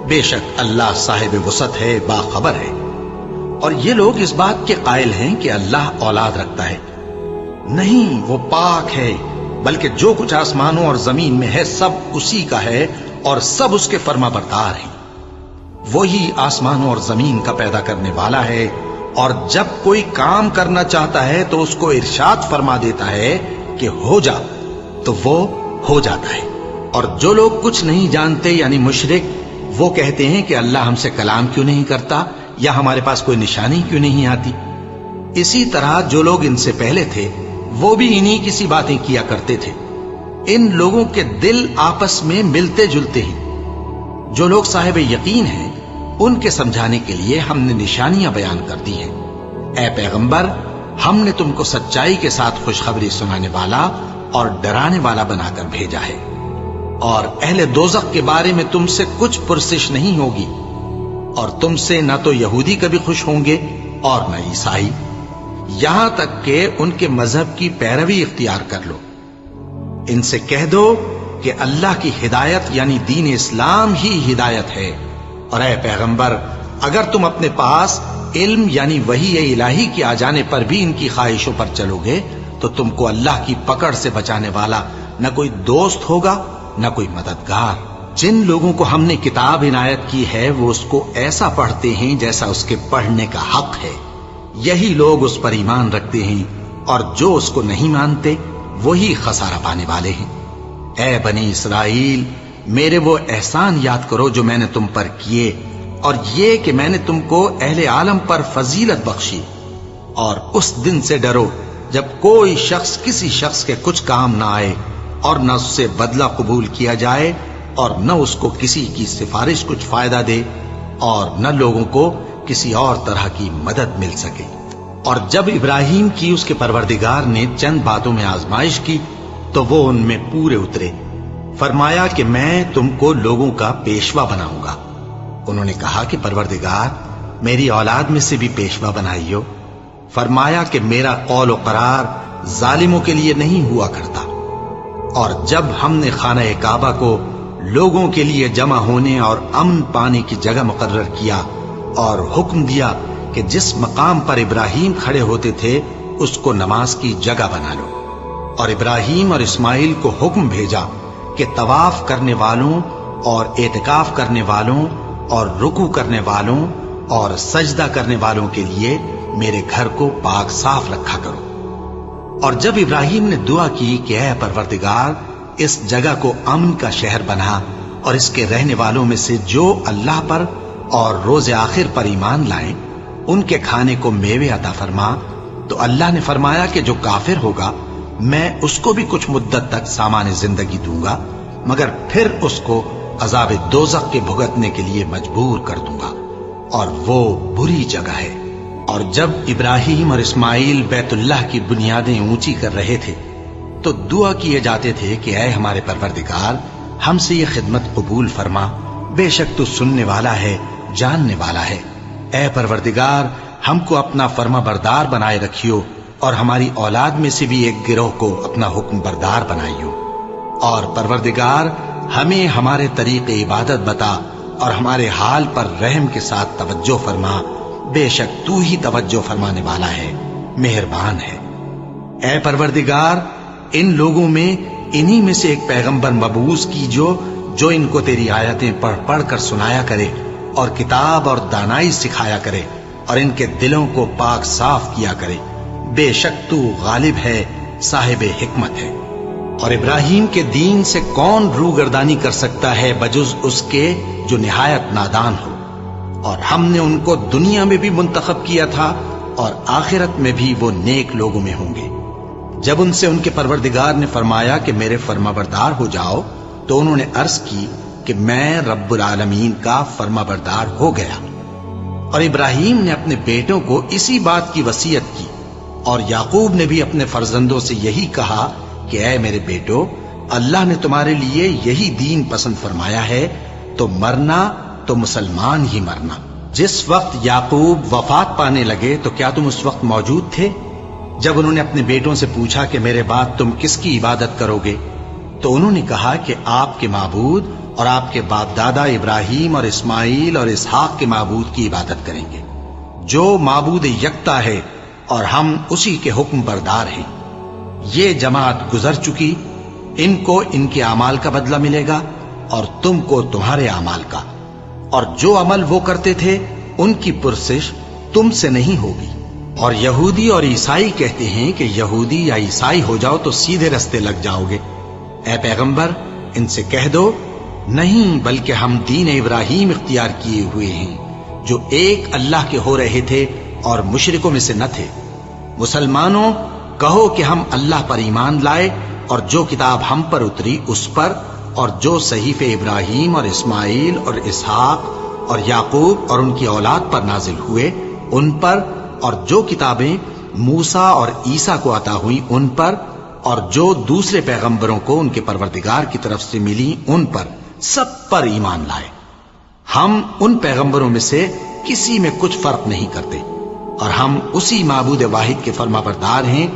بے شک اللہ صاحب وسعت ہے، باخبر ہے۔ اور یہ لوگ اس بات کے قائل ہیں کہ اللہ اولاد رکھتا ہے۔ نہیں، وہ پاک ہے، بلکہ جو کچھ آسمانوں اور زمین میں ہے سب اسی کا ہے اور سب اس کے فرما بردار ہیں۔ وہی آسمانوں اور زمین کا پیدا کرنے والا ہے، اور جب کوئی کام کرنا چاہتا ہے تو اس کو ارشاد فرما دیتا ہے کہ ہو جا، تو وہ ہو جاتا ہے۔ اور جو لوگ کچھ نہیں جانتے یعنی مشرک، وہ کہتے ہیں کہ اللہ ہم سے کلام کیوں نہیں کرتا، یا ہمارے پاس کوئی نشانی کیوں نہیں آتی۔ اسی طرح جو لوگ ان سے پہلے تھے وہ بھی انہی کسی باتیں کیا کرتے تھے۔ ان لوگوں کے دل آپس میں ملتے جلتے ہیں۔ جو لوگ صاحب یقین ہیں ان کے سمجھانے کے لیے ہم نے نشانیاں بیان کر دی ہیں۔ اے پیغمبر، ہم نے تم کو سچائی کے ساتھ خوشخبری سنانے والا اور ڈرانے والا بنا کر بھیجا ہے، اور اہل دوزخ کے بارے میں تم سے کچھ پرسش نہیں ہوگی، اور تم سے نہ تو یہودی کبھی خوش ہوں گے اور نہ عیسائی، یہاں تک کہ ان کے مذہب کی پیروی اختیار کر لو۔ ان سے کہہ دو کہ اللہ کی ہدایت یعنی دین اسلام ہی ہدایت ہے، اور اے پیغمبر، اگر تم اپنے پاس علم یعنی وحی الہی کے آ جانے پر بھی ان کی خواہشوں پر چلو گے تو تم کو اللہ کی پکڑ سے بچانے والا نہ کوئی دوست ہوگا نہ کوئی مددگار۔ جن لوگوں کو ہم نے کتاب عنایت کی ہے وہ اس کو ایسا پڑھتے ہیں جیسا اس کے پڑھنے کا حق ہے، یہی لوگ اس پر ایمان رکھتے ہیں، اور جو اس کو نہیں مانتے وہی خسارہ پانے والے ہیں۔ اے بنی اسرائیل، میرے وہ احسان یاد کرو جو میں نے تم پر کیے، اور یہ کہ میں نے تم کو اہل عالم پر فضیلت بخشی، اور اس دن سے ڈرو جب کوئی شخص کسی شخص کے کچھ کام نہ آئے، اور نہ اس سے بدلہ قبول کیا جائے، اور نہ اس کو کسی کی سفارش کچھ فائدہ دے، اور نہ لوگوں کو کسی اور طرح کی مدد مل سکے۔ اور جب ابراہیم کی اس کے پروردگار نے چند باتوں میں آزمائش کی تو وہ ان میں پورے اترے۔ فرمایا کہ میں تم کو لوگوں کا پیشوا بناؤں گا۔ انہوں نے کہا کہ پروردگار، میری اولاد میں سے بھی پیشوا بنائیو۔ فرمایا کہ میرا قول و قرار ظالموں کے لیے نہیں ہوا کرتا۔ اور جب ہم نے خانہ کعبہ کو لوگوں کے لیے جمع ہونے اور امن پانے کی جگہ مقرر کیا، اور حکم دیا کہ جس مقام پر ابراہیم کھڑے ہوتے تھے اس کو نماز کی جگہ بنا لو، اور ابراہیم اور اسماعیل کو حکم بھیجا کہ طواف کرنے والوں اور اعتکاف کرنے والوں اور رکوع کرنے والوں اور سجدہ کرنے والوں کے لیے میرے گھر کو پاک صاف رکھا کرو۔ اور جب ابراہیم نے دعا کی کہ اے پروردگار، اس جگہ کو امن کا شہر بنا، اور اس کے رہنے والوں میں سے جو اللہ پر اور روز آخر پر ایمان لائیں ان کے کھانے کو میوے عطا فرما، تو اللہ نے فرمایا کہ جو کافر ہوگا میں اس کو بھی کچھ مدت تک سامان زندگی دوں گا، مگر پھر اس کو عذاب دوزخ کے بھگتنے کے لیے مجبور کر دوں گا، اور وہ بری جگہ ہے۔ اور جب ابراہیم اور اسماعیل بیت اللہ کی بنیادیں اونچی کر رہے تھے تو دعا کیے جاتے تھے کہ اے ہمارے پروردگار، ہم سے یہ خدمت قبول فرما، بے شک تو سننے والا ہے، جاننے والا ہے۔ اے پروردگار، ہم کو اپنا فرما بردار بنائے رکھیو، اور ہماری اولاد میں سے بھی ایک گروہ کو اپنا حکم بردار بنائیو۔ اور پروردگار، ہمیں ہمارے طریق عبادت بتا، اور ہمارے حال پر رحم کے ساتھ توجہ فرما، بے شک تو ہی توجہ فرمانے والا ہے، مہربان ہے۔ اے پروردگار، ان لوگوں میں انہی میں سے ایک پیغمبر مبعوث کیجو جو ان کو تیری آیتیں پڑھ پڑھ کر سنایا کرے، اور کتاب اور دانائی سکھایا کرے، اور ان کے دلوں کو پاک صاف کیا کرے، بے شک تو غالب ہے، صاحب حکمت ہے۔ اور ابراہیم کے دین سے کون روگردانی کر سکتا ہے بجز اس کے جو نہایت نادان ہو؟ اور ہم نے ان کو دنیا میں بھی منتخب کیا تھا، اور آخرت میں بھی وہ نیک لوگوں میں ہوں گے۔ جب ان سے ان کے پروردگار نے فرمایا کہ میرے فرما بردار ہو جاؤ، تو انہوں نے عرض کی کہ میں رب العالمین کا فرما بردار ہو گیا۔ اور ابراہیم نے اپنے بیٹوں کو اسی بات کی وصیت کی، اور یعقوب نے بھی اپنے فرزندوں سے یہی کہا کہ اے میرے بیٹو، اللہ نے تمہارے لیے یہی دین پسند فرمایا ہے، تو مرنا تو مسلمان ہی مرنا۔ جس وقت یعقوب وفات پانے لگے تو کیا تم اس وقت موجود تھے جب انہوں نے اپنے بیٹوں سے پوچھا کہ میرے بعد تم کس کی عبادت کرو گے؟ تو انہوں نے کہا کہ آپ کے معبود اور آپ کے باپ دادا ابراہیم اور اسماعیل اور اسحاق کے معبود کی عبادت کریں گے جو معبود یکتا ہے اور ہم اسی کے حکم بردار ہیں۔ یہ جماعت گزر چکی، ان کو ان کے اعمال کا بدلہ ملے گا اور تم کو تمہارے اعمال کا، اور جو عمل وہ کرتے تھے ان کی پرسش تم سے نہیں ہوگی۔ اور یہودی اور عیسائی کہتے ہیں کہ یہودی یا عیسائی ہو جاؤ تو سیدھے رستے لگ جاؤ گے۔ اے پیغمبر ان سے کہہ دو نہیں، بلکہ ہم دین ابراہیم اختیار کیے ہوئے ہیں جو ایک اللہ کے ہو رہے تھے اور مشرکوں میں سے نہ تھے۔ مسلمانوں کہو کہ ہم اللہ پر ایمان لائے اور جو کتاب ہم پر اتری اس پر، اور جو صحیفے ابراہیم اور اسماعیل اور اسحاق اور یعقوب اور ان کی اولاد پر نازل ہوئے ان پر، اور جو کتابیں موسیٰ اور عیسیٰ کو عطا ہوئیں ان پر، اور جو دوسرے پیغمبروں کو ان کے پروردگار کی طرف سے ملی ان پر، سب پر ایمان لائے۔ ہم ان پیغمبروں میں سے کسی میں کچھ فرق نہیں کرتے، اور ہم اسی معبود واحد کے فرما بردار ہیں۔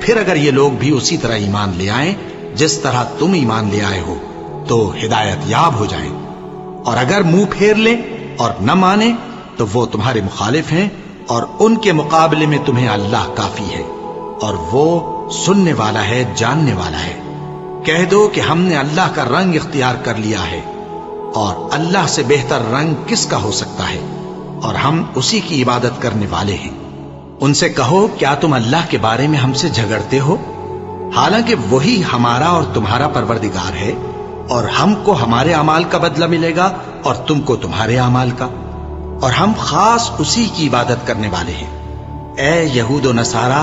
پھر اگر یہ لوگ بھی اسی طرح ایمان لے آئیں جس طرح تم ایمان لے آئے ہو تو ہدایت یاب ہو جائیں، اور اگر منہ پھیر لیں اور نہ مانیں تو وہ تمہارے مخالف ہیں، اور ان کے مقابلے میں تمہیں اللہ کافی ہے، اور وہ سننے والا ہے، جاننے والا ہے۔ کہہ دو کہ ہم نے اللہ کا رنگ اختیار کر لیا ہے، اور اللہ سے بہتر رنگ کس کا ہو سکتا ہے، اور ہم اسی کی عبادت کرنے والے ہیں۔ ان سے کہو کیا تم اللہ کے بارے میں ہم سے جھگڑتے ہو، حالانکہ وہی ہمارا اور تمہارا پروردگار ہے، اور ہم کو ہمارے اعمال کا بدلہ ملے گا اور تم کو تمہارے اعمال کا، اور ہم خاص اسی کی عبادت کرنے والے ہیں۔ اے یہود و نصارا،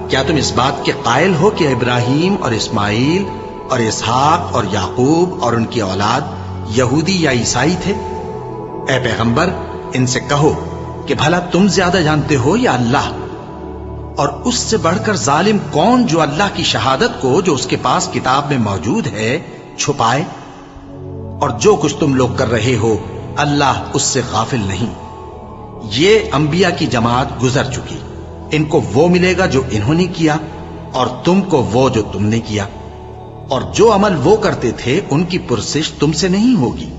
کیا تم اس بات کے قائل ہو کہ ابراہیم اور اسماعیل اور اسحاق اور یعقوب اور ان کی اولاد یہودی یا عیسائی تھے؟ اے پیغمبر ان سے کہو کہ بھلا تم زیادہ جانتے ہو یا اللہ؟ اور اس سے بڑھ کر ظالم کون جو اللہ کی شہادت کو جو اس کے پاس کتاب میں موجود ہے چھپائے؟ اور جو کچھ تم لوگ کر رہے ہو اللہ اس سے غافل نہیں۔ یہ انبیاء کی جماعت گزر چکی، ان کو وہ ملے گا جو انہوں نے کیا، اور تم کو وہ جو تم نے کیا، اور جو عمل وہ کرتے تھے ان کی پرسش تم سے نہیں ہوگی۔